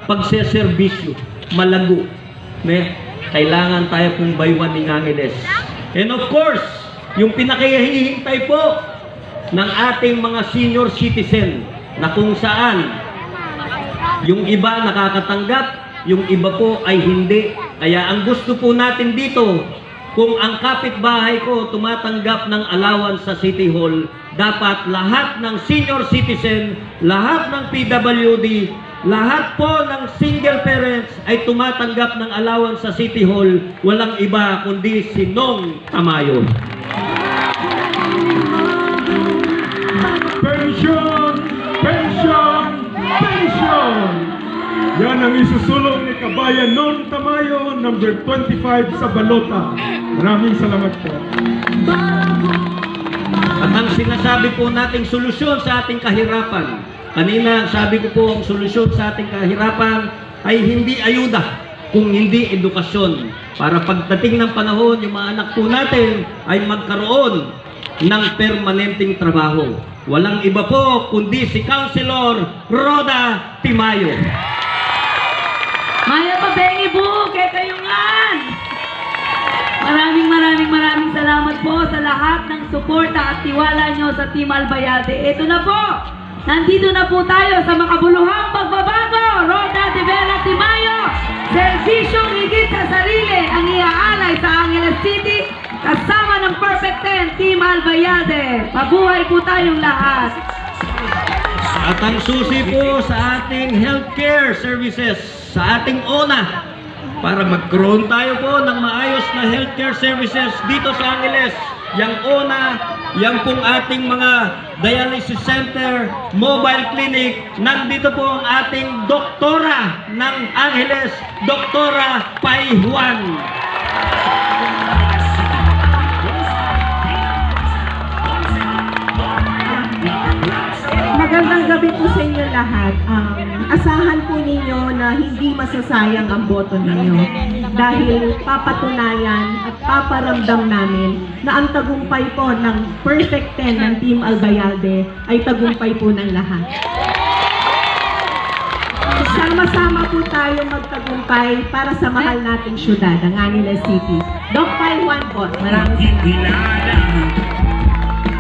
pagseserbisyo, malago. Kailangan tayo pong baywan ng Angeles. And of course, yung pinakahihintay po ng ating mga senior citizen na kung saan yung iba nakakatanggap, yung iba po ay hindi. Kaya ang gusto po natin dito, kung ang kapitbahay ko tumatanggap ng allowance sa City Hall, dapat lahat ng senior citizen, lahat ng PWD, lahat po ng single parents ay tumatanggap ng allowance sa City Hall. Walang iba kundi si Nong Tamayo. Pension! Pension! Pension! Yan ang isusulong ni Kabayan Nong Tamayo, number 25 sa Balota. Maraming salamat po. At ang sinasabi po nating solusyon sa ating kahirapan, kanina sabi ko po ang solusyon sa ating kahirapan ay hindi ayuda, kung hindi edukasyon. Para pagdating ng panahon, yung mga anak po natin ay magkaroon ng permanenteng trabaho. Walang iba po kundi si Councilor Roda Timayo. Maya Pabengi po, kay Kayungan! Maraming salamat po sa lahat ng suporta at tiwala nyo sa Team Albayalde. Ito na po! Nandito na po tayo sa makabuluhang pagbabago! Roda de Vera Timayo! Servisyong higit sa sarili ang iaalay sa Angeles City kasama ng Perfect 10 Team Albayalde. Mabuhay po tayong lahat! At ang susi po sa ating healthcare services, sa ating ONA, para magkaroon tayo po ng maayos na healthcare services dito sa Angeles. Yang ONA, yang pong ating mga dialysis center, mobile clinic, nandito po ang ating doktora ng Angeles, Doktora Pai Juan. Magandang gabi po sa inyo lahat. Asahan po ninyo na hindi masasayang ang boto ninyo dahil papatunayan at paparamdam namin na ang tagumpay po ng Perfect 10 ng Team Albayalde ay tagumpay po ng lahat. Sama-sama po tayo magtagumpay para sa mahal nating syudad, ang Angeles City. Doc Pai Juan po. Maraming salamat.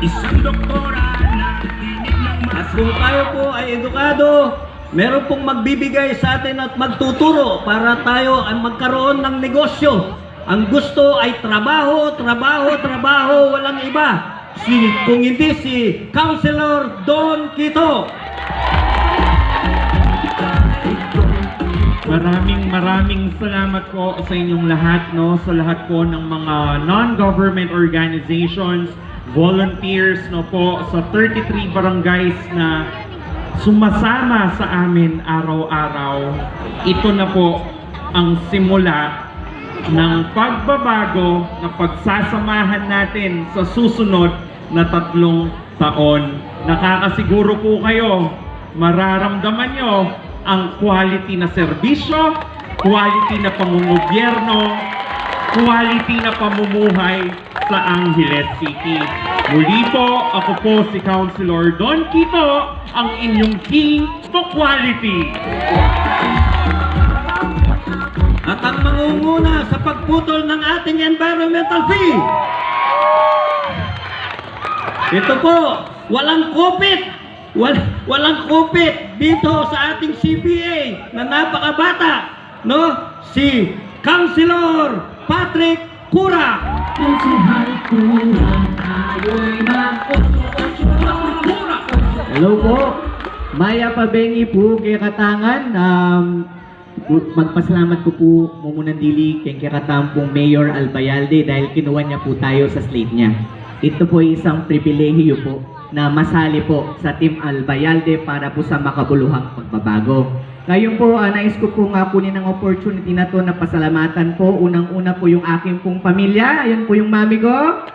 Isang doktora na At kung tayo po ay edukado, meron pong magbibigay sa atin at magtuturo para tayo ay magkaroon ng negosyo. Ang gusto ay trabaho, walang iba. Kung hindi si Councilor Don Quito. Maraming salamat po sa inyong lahat, no, sa lahat po ng mga non-government organizations, volunteers, no po, sa 33 barangays na sumasama sa amin araw-araw. Ito na po ang simula ng pagbabago na pagsasamahan natin sa susunod na 3 taon. Nakakasiguro po kayo, mararamdaman nyo ang quality na serbisyo, quality na pamumugobyerno, quality na pamumuhay sa Angeles City. Muli po, ako po si Councilor Don Quito, ang inyong king to quality. At ang mangunguna sa pagputol ng ating environmental fee. Ito po, walang kupit. Walang kupit dito sa ating CPA na napakabata, no? Si Councilor Patrick Cura. Hello po, Maya Pabengi po kay Katangan. Magpasalamat ko po mumunandili kay Katampong Mayor Albayalde dahil kinuha niya po tayo sa slate niya. Ito po ay isang pribilehiyo po na masali po sa Team Albayalde para po sa makabuluhang pagbabago. Ngayon po, nais ko po nga kunin ang opportunity na to na pasalamatan po. Unang-una po yung aking pong pamilya. Ayan po yung mami ko.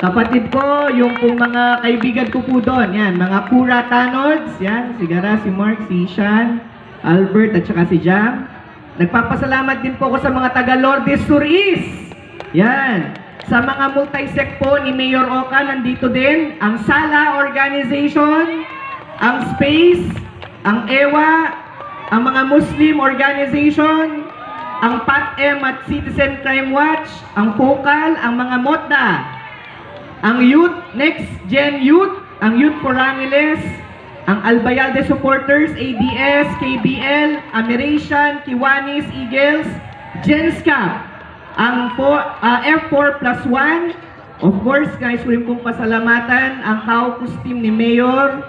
Kapatid ko, yung pong mga kaibigan ko po doon. Yan, mga Kura Tanods. Yan, si Gara, si Mark, si Sean, Albert, at saka si Jam. Nagpapasalamat din po ako sa mga taga Lourdes Sur East. Yan. Sa mga multi-sec po ni Mayor Oka, nandito din ang Sala Organization, ang Space, ang EWA, ang mga Muslim organization, ang PATM at Citizen Crime Watch, ang Focal, ang mga MOTDA, ang Youth, Next Gen Youth, ang Youth for Angeles, ang Albayalde Supporters, ADS, KBL, American, Kiwanis, Eagles, GenSCAP, ang F4+1, of course guys, huling kong pasalamatan ang caucus team ni Mayor,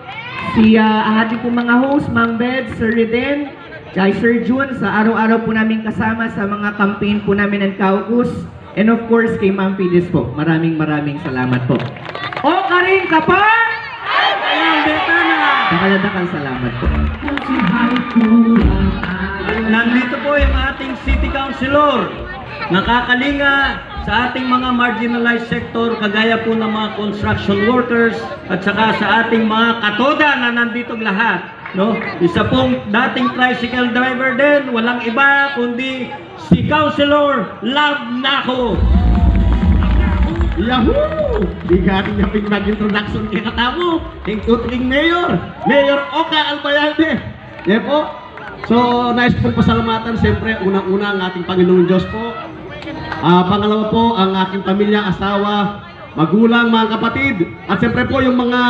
ang ating pong mga host, Mang Bed, Sir Reden, kay Sir June, sa araw-araw po namin kasama sa mga campaign po namin ng caucus, and of course kay Ma'am Fides po. Maraming salamat po. O Karin Kapag! Ayan, beta na! Dakal salamat po. Nandito po yung ating City Councilor. Nakakalinga sa ating mga marginalized sector, kagaya po ng mga construction workers at saka sa ating mga katoda na nandito lahat. No? Isa pong dating tricycle driver din, walang iba kundi si Councilor Love Naco. Yahoo! Bigati niya pinag-introduction kay katamo. Thank you, Mayor. Mayor Oka Albayalde. Yan po. So, nais pong pasalamatan. Siyempre, unang-una ang ating Panginoong Diyos po. Pangalawa po, ang aking pamilya, asawa, magulang, mga kapatid. At siyempre po, yung mga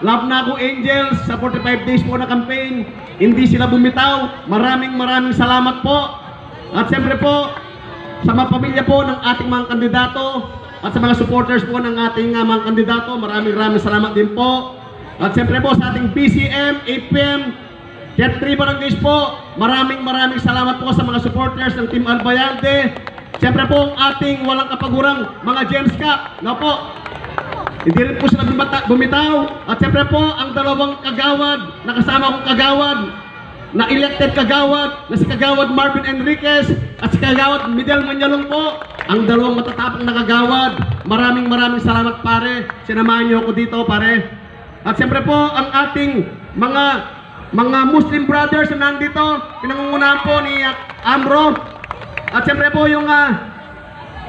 Love Naco Angels sa 45 days po na campaign. Hindi sila bumitaw. Maraming salamat po. At siyempre po, sa mga pamilya po ng ating mga kandidato, at sa mga supporters po ng ating mga kandidato, maraming salamat din po. At siyempre po sa ating BCM, APM, Jet 3 Barangays po, maraming salamat po sa mga supporters ng Team Albayalde. Siyempre po ang ating walang kapagurang mga GenSCAP, na po, hindi rin po sila bumitaw. At siyempre po ang dalawang kagawad, nakasama kong kagawad, na elected kagawad, na si Kagawad Marvin Enriquez at si Kagawad Miguel Manyalong po, ang dalawang matatapang na kagawad. Maraming salamat pare, sinamahan niyo ako dito pare. At siyempre po ang ating mga Muslim brothers na nandito, pinangungunahan po ni Amro. At siyempre po yung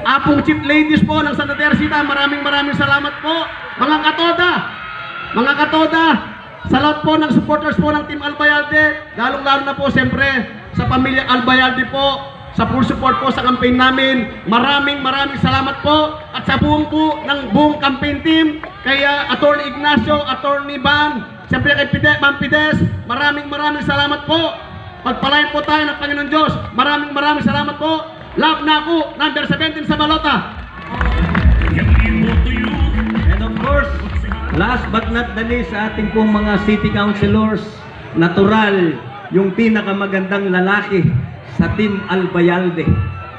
apong chief ladies po ng Santa Teresita, maraming salamat po. Mga katoda, sa lahat po ng supporters po ng Team Albayalde, lalong-lalo na po siyempre sa pamilya Albayalde po, sa full support po sa campaign namin. Maraming salamat po. At sa buong campaign team, kay Attorney Ignacio, Attorney Van, siyempre kay Ma'am Fides, maraming salamat po. Pagpalain po tayo ng Panginoon Diyos. Maraming salamat po. Love Naco, number 17 sa balota. And of course, last but not the least, sa ating pong mga city councilors, natural, yung pinakamagandang lalaki sa Team Albayalde,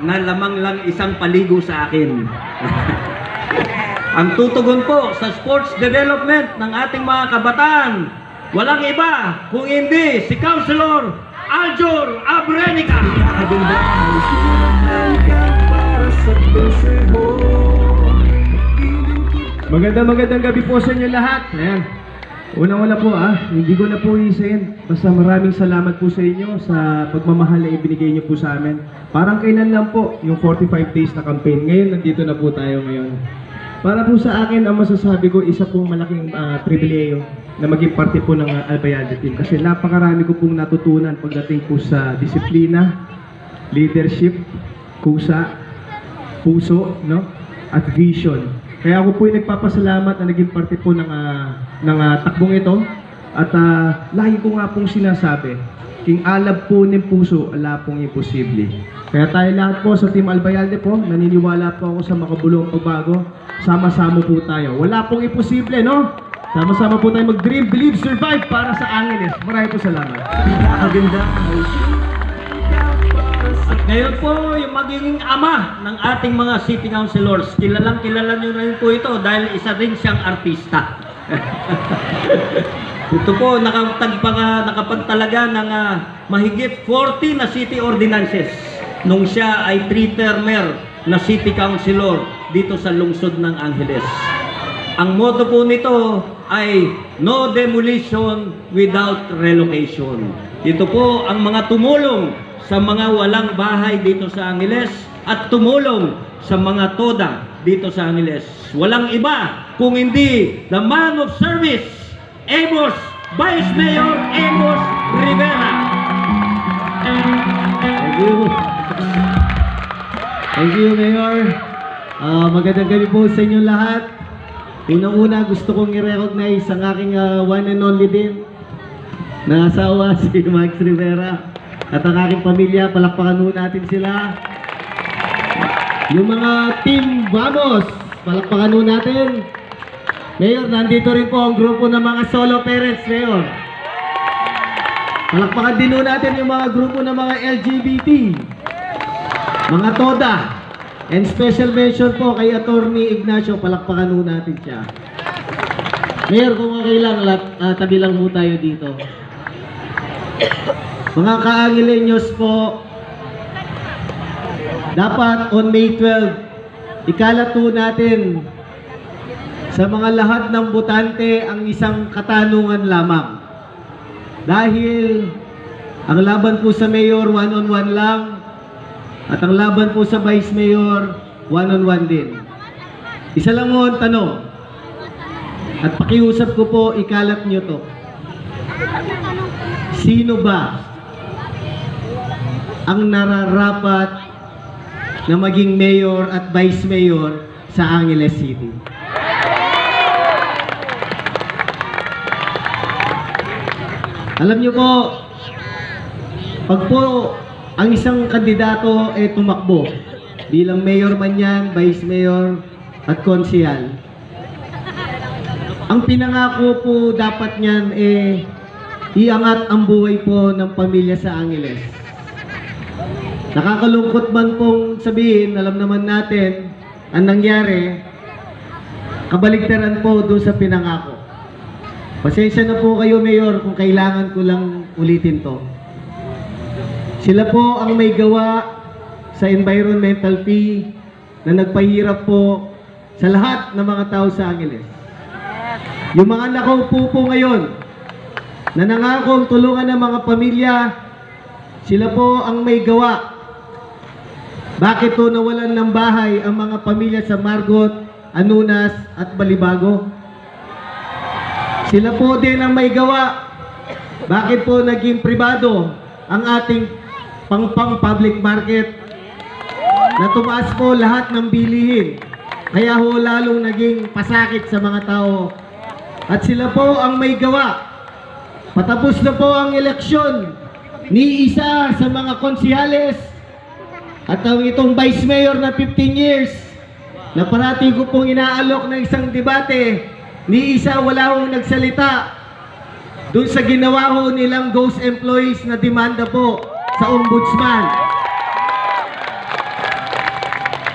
na lamang lang isang paligo sa akin. Ang tutugon po sa sports development ng ating mga kabataan, walang iba kung hindi si Councilor Aljur Abrenica. Magandang gabi po sa inyo lahat. Ayan. Unang-una po hindi ko na po isayin. Basta maraming salamat po sa inyo sa pagmamahal na ibinigay niyo po sa amin. Parang kailan lang po yung 45 days na campaign. Ngayon, nandito na po tayo ngayon. Para po sa akin, ang masasabi ko, isa pong malaking pribileyo na maging parte po ng Albayalde team. Kasi napakarami ko pong natutunan pagdating po sa disiplina, leadership, kusa, puso, no? At vision. Kaya ako po ay nagpapasalamat na naging parte po ng takbong ito. At lagi ko nga pong sinasabi, king alab po ng puso, ala pong imposible. Kaya tayo lahat po sa Team Albayalde po, naniniwala po ako sa makabuluhang pagbago. Sama-sama po tayo. Wala pong imposible, no? Sama-sama po tayo mag-dream, believe, survive para sa Angeles. Maraming po salamat. Maganda. At ngayon po, yung magiging ama ng ating mga city councilors, kilala nyo rin po ito dahil isa rin siyang artista. Ito po, nakapagtalaga ng mahigit 40 na city ordinances nung siya ay 3-termer na city councilor dito sa lungsod ng Angeles. Ang motto po nito ay no demolition without relocation. Ito po ang mga tumulong sa mga walang bahay dito sa Angeles at tumulong sa mga toda dito sa Angeles. Walang iba kung hindi the man of service, Vice Mayor Amos Rivera. Thank you. Thank you, Mayor. Magandang gabi po sa inyo lahat. Unang-una, gusto kong i-recognize ang aking one and only din na asawa, si Max Rivera. At ang aking pamilya, palakpakan ho natin sila. Yung mga team Vamos, palakpakan ho natin. Mayor, nandito rin po ang grupo ng mga solo parents, Mayor. Palakpakan din ho natin yung mga grupo ng mga LGBT, mga TODA, and special mention po kay Attorney Ignacio, palakpakan ho natin siya. Mayor, kung okay lang, tabi lang po tayo dito. Mga ka-Angileños po, dapat on May 12, ikalat po natin sa mga lahat ng botante ang isang katanungan lamang. Dahil ang laban po sa mayor, one-on-one lang, at ang laban po sa vice mayor, one-on-one din. Isa lang mo ang tanong, at pakiusap ko po, ikalat nyo to. Sino ba ang nararapat na maging mayor at vice mayor sa Angeles City? Alam niyo po, pag po ang isang kandidato ay tumakbo bilang mayor man yan, vice mayor at konsehal, ang pinangako po dapat niyan iangat ang buhay po ng pamilya sa Angeles. Nakakalungkot man pong sabihin, alam naman natin ang nangyari, kabaligtaran po doon sa pinangako. Pasensya na po kayo, Mayor, kung kailangan ko lang ulitin to. Sila po ang may gawa sa environmental fee na nagpahirap po sa lahat ng mga tao sa Angeles. Yung mga nakaupo po ngayon na nangakong tulungan ng mga pamilya, sila po ang may gawa. Bakit po nawalan ng bahay ang mga pamilya sa Margot, Anunas at Balibago? Sila po din ang may gawa. Bakit po naging pribado ang ating pang-public market na tumaas po lahat ng bilihin? Kaya ho lalong naging pasakit sa mga tao. At sila po ang may gawa. Patapos na po ang eleksyon ni isa sa mga konsehales at ang itong vice mayor na 15 years na parati ko pong inaalok ng isang debate, ni isa wala hong nagsalita doon sa ginawa ho nilang ghost employees na demanda po sa ombudsman.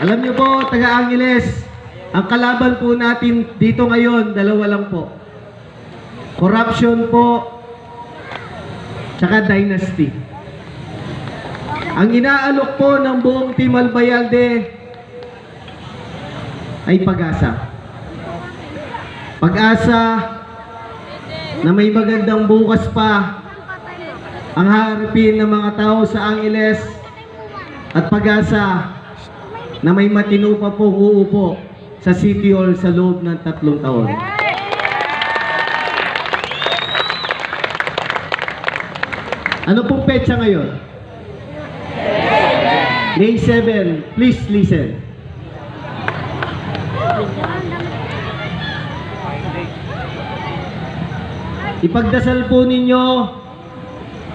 Alam niyo po, taga-Angeles, ang kalaban po natin dito ngayon, dalawa lang po. Corruption po, tsaka dynasty. Ang inaalok po ng buong Team Albayalde ay pag-asa. Pag-asa na may magandang bukas pa ang harapin ng mga tao sa Angeles, at pag-asa na may matino pa po uupo sa City Hall sa loob ng 3 taon. Ano pong petsa ngayon? May 7. Please listen. Ipagdasal po ninyo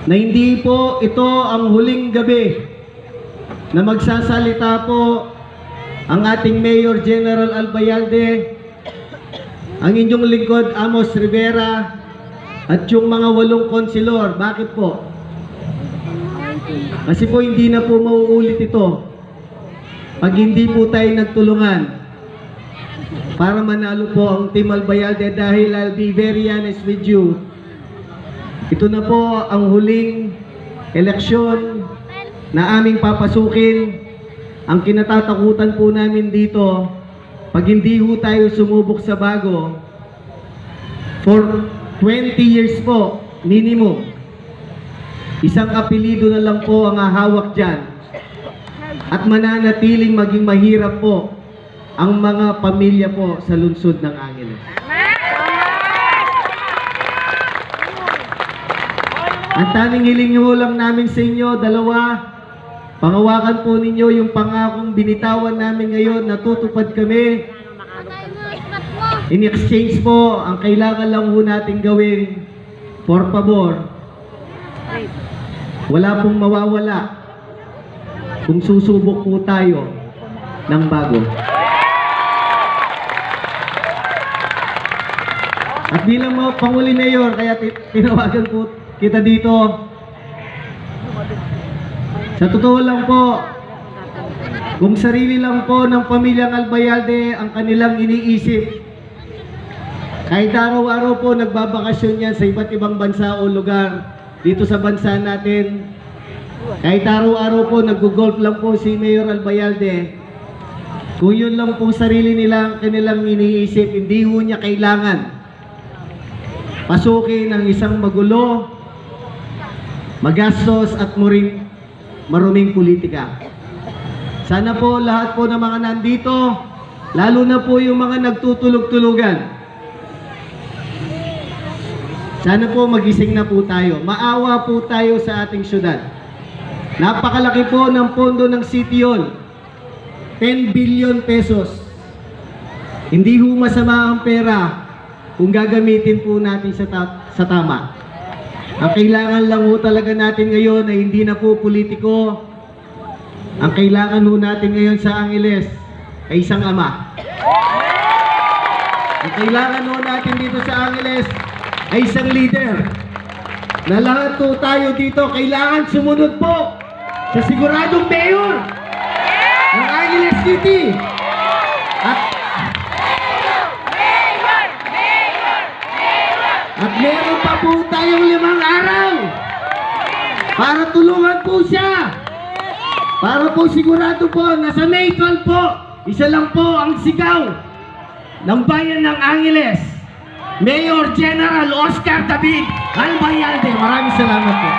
na hindi po ito ang huling gabi na magsasalita po ang ating Mayor General Albayalde, ang inyong lingkod Amos Rivera, at yung mga 8 konsilor. Bakit po? Kasi po hindi na po mauulit ito pag hindi po tayo nagtulungan para manalo po ang Team Albayalde. Dahil I'll be very honest with you, ito na po ang huling eleksyon na aming papasukin. Ang kinatatakutan po namin dito, pag hindi po tayo sumubok sa bago, for 20 years po, minimum, isang apelido na lang po ang hahawak dyan, at mananatiling maging mahirap po ang mga pamilya po sa lungsod ng Angeles. Ang tanging hiling ho lang namin sa inyo, dalawa, pangawakan po ninyo yung pangakong binitawan namin ngayon, natutupad kami. In exchange po, ang kailangan lang ho natin gawin, por favor, wala pong mawawala kung susubok po tayo ng bago. At bilang mga Pangulo Mayor, kaya tinawagan po kita dito. Sa totoo lang po, kung sarili lang po ng pamilyang Albayalde ang kanilang iniisip, kahit araw-araw po nagbabakasyon yan sa iba't ibang bansa o lugar dito sa bansa natin, kahit araw-araw po nag-golf lang po si Mayor Albayalde, kung yun lang po sarili nila kanilang iniisip, hindi ho niya kailangan pasukin ang isang magulo, magastos at maruming politika. Sana po lahat po ng mga nandito, lalo na po yung mga nagtutulog-tulugan, sana po magising na po tayo. Maawa po tayo sa ating syudad. Napakalaki po ng pondo ng City Hall. 10 billion pesos. Hindi ho masama ang pera kung gagamitin po natin sa tama. Ang kailangan lang ho talaga natin ngayon ay hindi na po politiko. Ang kailangan ho natin ngayon sa Angeles ay isang ama. Ang kailangan ho natin dito sa Angeles ay isang leader na lahat po tayo dito kailangan sumunod po sa siguradong mayor ng Angeles City. At meron pa po tayong 5 araw para tulungan po siya. Para po sigurado po na sa May 12 po, isa lang po ang sigaw ng bayan ng Angeles, Mayor General Oscar David Albayalde. Maraming salamat po.